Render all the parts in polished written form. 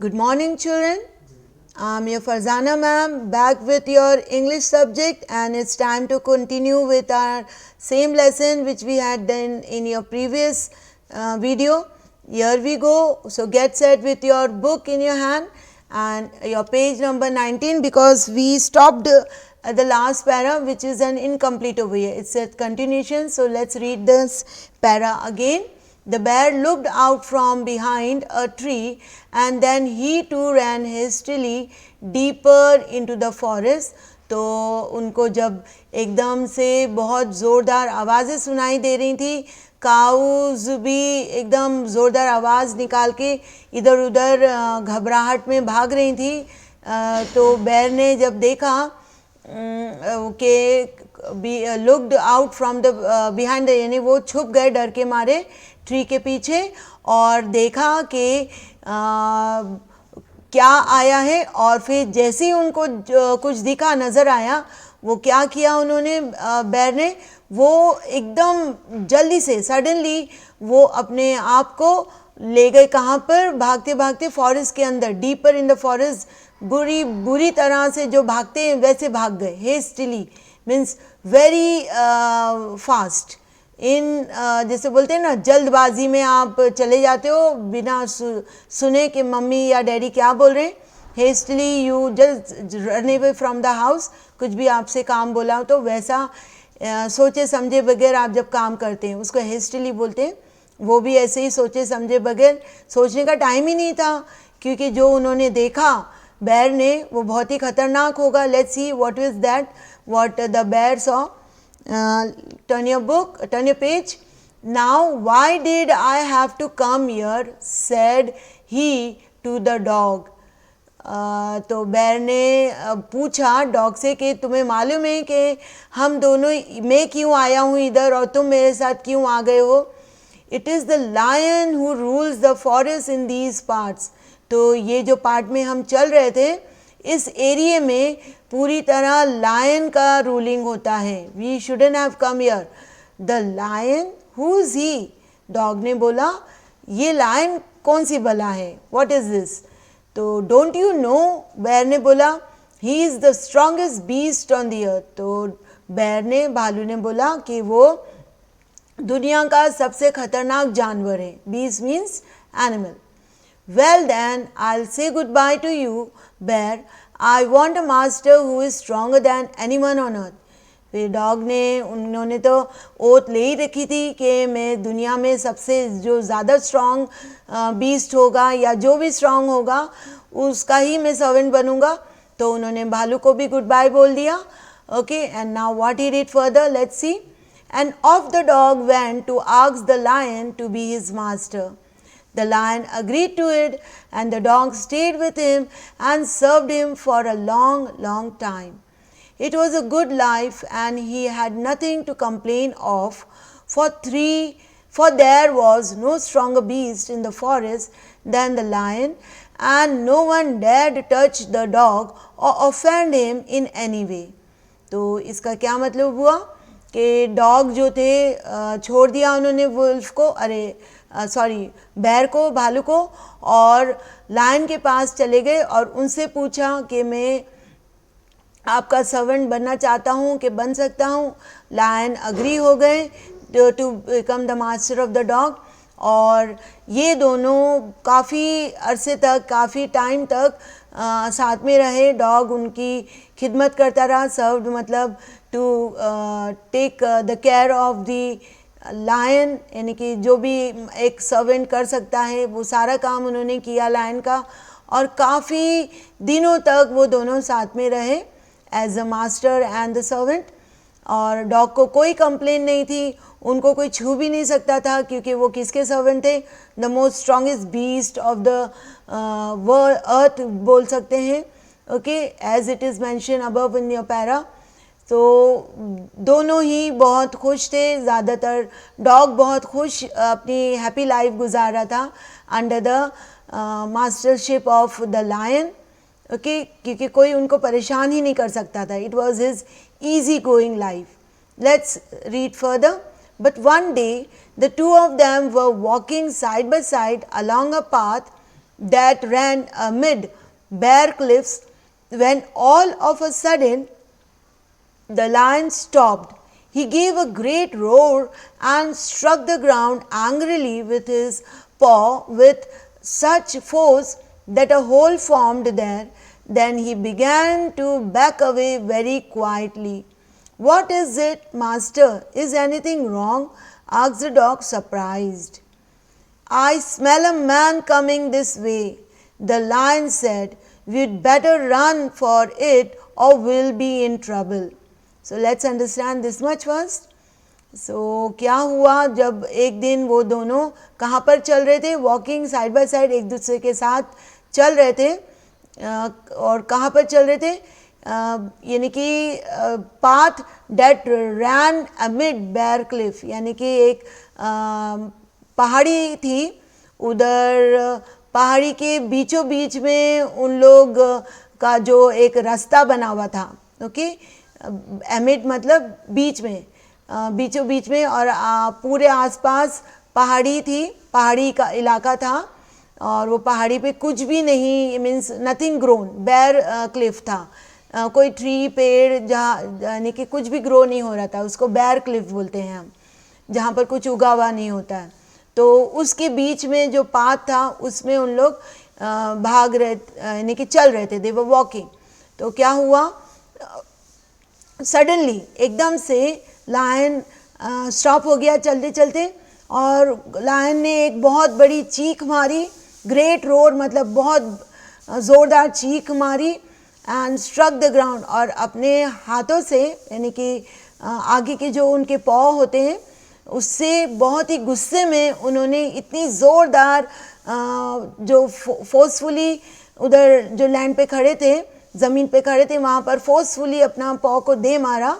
Good morning, children. I'm your Farzana ma'am, back with your English subject, and it's time to continue with our same lesson which we had done in your previous video. Here we go. So get set with your book in your hand and your page number 19, because we stopped at the last para, which is an incomplete over here. It's a continuation. So let's read this para again. The bear looked out from behind a tree and then he too ran hastily deeper into the forest. तो उनको जब एकदम से बहुत ज़ोरदार आवाज़ें सुनाई दे रही थी, काउज भी एकदम ज़ोरदार आवाज़ निकाल के इधर उधर घबराहट में भाग रही थी, तो बेर ने जब देखा कि looked out from the behind the, यानी वो छुप गए डर के मारे ट्री के पीछे और देखा कि क्या आया है। और फिर जैसे ही उनको कुछ दिखा, नज़र आया, वो क्या किया उन्होंने, बेर ने, वो एकदम जल्दी से सडनली वो अपने आप को ले गए कहाँ पर, भागते भागते फॉरेस्ट के अंदर, डीपर इन द फॉरेस्ट, बुरी तरह से जो भागते हैं वैसे भाग गए। हेस्टिली मीन्स वेरी फास्ट, इन जैसे बोलते हैं ना, जल्दबाजी में आप चले जाते हो बिना सुने कि मम्मी या डैडी क्या बोल रहे हैं। Hastily you just run away from the house, कुछ भी आपसे काम बोला हो तो वैसा सोचे समझे बगैर आप जब काम करते हैं उसको हेस्टली बोलते हैं। वो भी ऐसे ही सोचे समझे बगैर, सोचने का टाइम ही नहीं था, क्योंकि जो उन्होंने देखा बेर ने वो बहुत ही खतरनाक होगा। Let's see what is that, what the बेर saw. Turn your book, turn your page. Now, why did I have to come here? Said he to the dog. तो बेर ने पूछा डॉग से कि तुम्हें मालूम है कि हम दोनों, मैं क्यों आया हूँ इधर और तुम मेरे साथ क्यों आ गए हो? It is the lion who rules the forest in these parts. तो ये जो पार्ट में हम चल रहे थे, इस एरिया में पूरी तरह लायन का रूलिंग होता है। We shouldn't have come here. The lion, who is he? Dog ने बोला, ये लायन कौन सी बला है? What is this? तो डोंट यू नो? बेर ने बोला, he is the strongest beast on the earth. तो बेर ने, भालू ने बोला कि वो दुनिया का सबसे खतरनाक जानवर है। Beast means animal. Well then, I'll say goodbye to you, bear. I want a master who is stronger than anyone on earth. फिर डॉग ने, उन्होंने तो ओथ ले ही रखी थी कि मैं दुनिया में सबसे जो ज़्यादा स्ट्रॉन्ग बीस्ट होगा या जो भी स्ट्रॉन्ग होगा उसका ही मैं सर्वेंट बनूंगा। तो उन्होंने भालू को भी गुड बाय बोल दिया। Okay, and now what he did further, let's see. And off the dog went to ask the lion to be his master. The lion agreed to it, and the dog stayed with him and served him for a long, long time. It was a good life, and he had nothing to complain of, for there was no stronger beast in the forest than the lion, and no one dared touch the dog or offend him in any way. तो इसका क्या मतलब हुआ कि dog जो थे छोड़ दिया उन्होंने वुल्फ को, बेर को, भालू को, और लायन के पास चले गए और उनसे पूछा कि मैं आपका सर्वेंट बनना चाहता हूँ कि बन सकता हूँ। लायन अग्री हो गए to become the master of the dog, और ये दोनों काफ़ी अरसे तक, काफ़ी टाइम तक साथ में रहे। डॉग उनकी खिदमत करता रहा, सर्व्ड मतलब to take the care of the lion, यानी कि जो भी एक सर्वेंट कर सकता है वो सारा काम उन्होंने किया लायन का, और काफ़ी दिनों तक वो दोनों साथ में रहे as a master and the servant. और डॉग को कोई कंप्लेन नहीं थी, उनको कोई छू भी नहीं सकता था, क्योंकि वो किसके सर्वेंट थे? The most strongest beast of the earth बोल सकते हैं। Okay, as it is mention above in your para. तो दोनों ही बहुत खुश थे, ज़्यादातर डॉग बहुत खुश अपनी हैप्पी लाइफ गुजार रहा था under the mastership of the lion. Okay, क्योंकि कोई उनको परेशान ही नहीं कर सकता था। It was his easy going life. Let's read further. But one day the two of them were walking side by side along a path that ran amid bare cliffs, when all of a sudden the lion stopped. He gave a great roar and struck the ground angrily with his paw with such force that a hole formed there. Then he began to back away very quietly. "What is it, master? Is anything wrong?" asked the dog, surprised. "I smell a man coming this way," the lion said. "We'd better run for it or we'll be in trouble." So let's understand this much first. So क्या हुआ जब एक दिन वो दोनों कहाँ पर चल रहे थे, वॉकिंग साइड बाय साइड एक दूसरे के साथ चल रहे थे, और कहाँ पर चल रहे थे, यानी कि पाथ डेट रैन अमिड बेयर क्लिफ, यानी कि एक पहाड़ी थी, उधर पहाड़ी के बीचों बीच में उन लोग का जो एक रास्ता बना हुआ था, ओके, एमिड मतलब बीच में, बीचों बीच में, और पूरे आसपास पहाड़ी थी, पहाड़ी का इलाका था, और वो पहाड़ी पे कुछ भी नहीं, means nothing grown, bare cliff था, कोई ट्री पेड़ जहाँ यानी कि कुछ भी ग्रो नहीं हो रहा था, उसको बेयर क्लिफ बोलते हैं हम, जहाँ पर कुछ उगा हुआ नहीं होता है। तो उसके बीच में जो पाथ था उसमें उन लोग भाग रहे, यानी कि चल रहे थे, दे वर वॉकिंग। तो क्या हुआ, सडनली एकदम से लायन स्टॉप हो गया चलते चलते, और लायन ने एक बहुत बड़ी चीख मारी, ग्रेट रोर मतलब बहुत ज़ोरदार चीख मारी, एंड स्ट्रक द ग्राउंड, और अपने हाथों से यानी कि आगे के जो उनके पॉ होते हैं उससे बहुत ही गुस्से में उन्होंने इतनी ज़ोरदार जो फोर्सफुली उधर जो लैंड पे खड़े थे, ज़मीन पे खड़े थे, वहाँ पर फोर्सफुली अपना पॉ को दे मारा,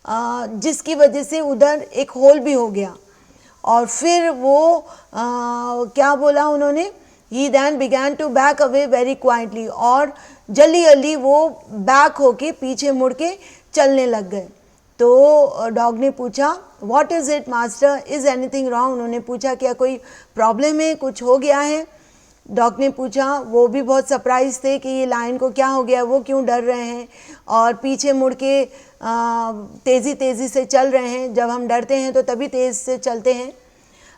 जिसकी वजह से उधर एक होल भी हो गया। और फिर वो क्या बोला उन्होंने, he then began to back away very quietly, और जल्दी जल्दी वो बैक होके पीछे मुड़ के चलने लग गए। तो डॉग ने पूछा, what is it master, is anything wrong, उन्होंने पूछा क्या कोई प्रॉब्लम है, कुछ हो गया है। डॉग ने पूछा, वो भी बहुत सरप्राइज थे कि ये लायन को क्या हो गया, वो क्यों डर रहे हैं और पीछे मुड़ के तेज़ी तेज़ी से चल रहे हैं, जब हम डरते हैं तो तभी तेज़ से चलते हैं।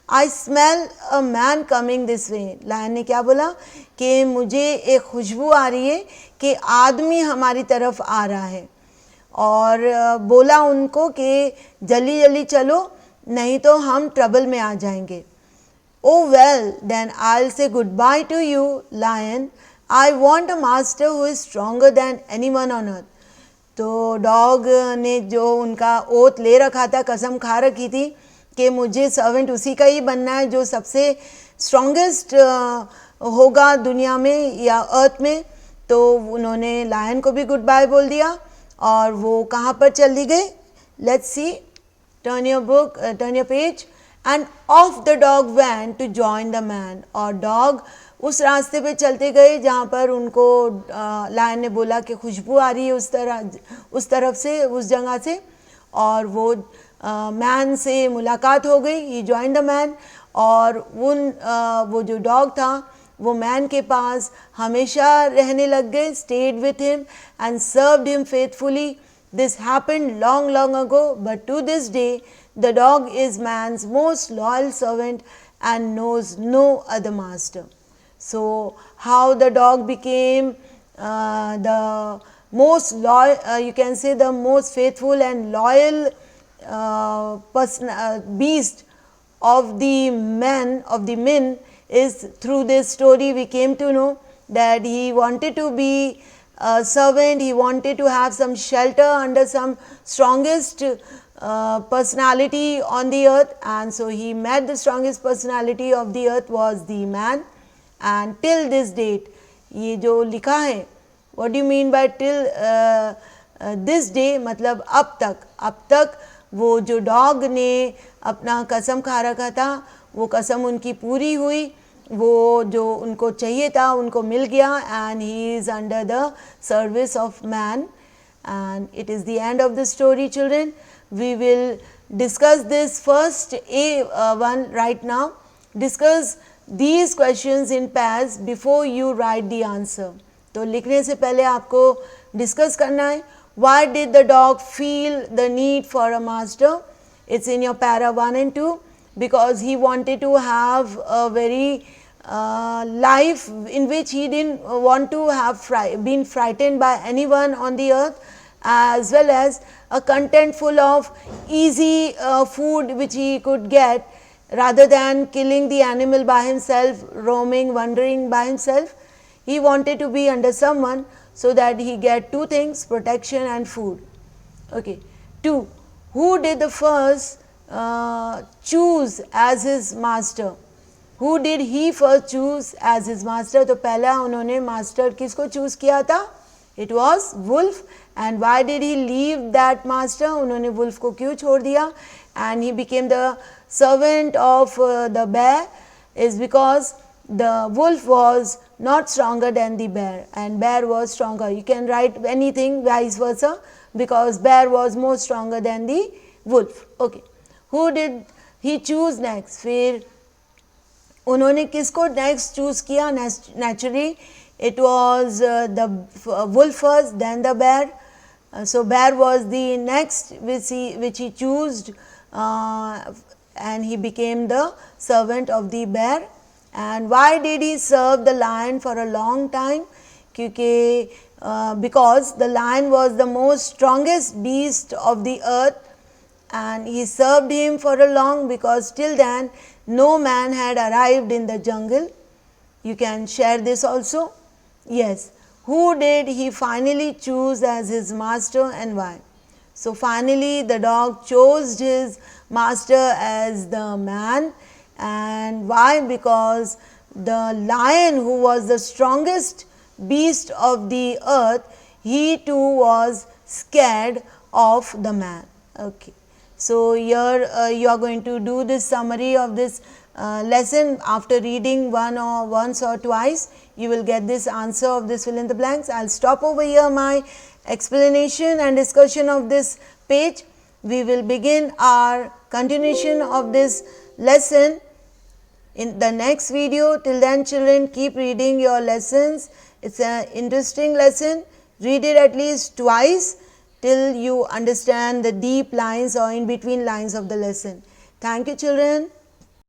I smell a man coming this way, lion ने क्या बोला कि मुझे एक खुशबू आ रही है कि आदमी हमारी तरफ आ रहा है, और बोला उनको कि जल्दी जल्दी चलो नहीं तो हम ट्रबल में आ जाएंगे। Oh well, then I'll say goodbye to you, lion. I want a master who is stronger than anyone on earth. तो डॉग ने जो उनका ओथ ले रखा था, कसम खा रखी थी कि मुझे सर्वेंट उसी का ही बनना है जो सबसे स्ट्रॉन्गेस्ट होगा दुनिया में या अर्थ में। तो उन्होंने लायन को भी गुड बाय बोल दिया, और वो कहाँ पर चली गई, let's see, turn your book, turn your page, and off the dog went to join the man, और डॉग उस रास्ते पे चलते गए जहाँ पर उनको लायन ने बोला कि खुशबू आ रही है उस तरफ से, उस जगह से, और वो मैन से मुलाकात हो गई, ही जॉइन द मैन, और वो जो डॉग था वो मैन के पास हमेशा रहने लग गए, stayed with him and served him faithfully. This happened long long ago, but to this day the dog is man's most loyal servant and knows no other master. So how the dog became the most loyal, you can say the most faithful and loyal beast of the men is through this story we came to know that he wanted to be a servant, he wanted to have some shelter under some strongest personality on the earth, and so he met the strongest personality of the earth was the man, and till this date ये जो लिखा है, what do you mean by till this day, मतलब अब तक वो जो dog ने अपना कसम खा रखा था वो कसम उनकी पूरी हुई, वो जो उनको चाहिए था उनको मिल गया, and he is under the service of man, and it is the end of the story, children. We will discuss this first one right now, discuss these questions in pairs before you write the answer. तो लिखने से पहले आपको discuss करना है. Why did the dog feel the need for a master? It's in your para 1 and 2. Because he wanted to have a very life in which he didn't want to have been frightened by anyone on the earth, as well as a content full of easy food which he could get rather than killing the animal by himself, roaming, wandering by himself. He wanted to be under someone so that he get two things, protection and food. Okay. 2. Who did the first choose as his master? Who did he first choose as his master? तो पहला उन्होंने master किसको choose किया था? It was wolf. And why did he leave that master? उन्होंने wolf को क्यों छोड़ दिया? And he became the servant of the bear is because the wolf was not stronger than the bear and bear was stronger. You can write anything vice versa because bear was more stronger than the wolf. Okay. Who did he choose next? फिर उन्होंने किसको next choose किया? Naturally it was the wolf first, then the bear. So bear was the next which he chose, and he became the servant of the bear. And why did he serve the lion for a long time? Because the lion was the most strongest beast of the earth, and he served him for a long because till then no man had arrived in the jungle. You can share this also. Yes. Who did he finally choose as his master and why? So finally the dog chose his master as the man. And why? Because the lion, who was the strongest beast of the earth, he too was scared of the man. Okay. So here you are going to do this summary of this lesson after reading once or twice. You will get this answer of this fill in the blanks. I will stop over here my explanation and discussion of this page. We will begin our continuation of this lesson in the next video. Till then, children, keep reading your lessons. It's an interesting lesson. Read it at least twice till you understand the deep lines or in between lines of the lesson. Thank you, children.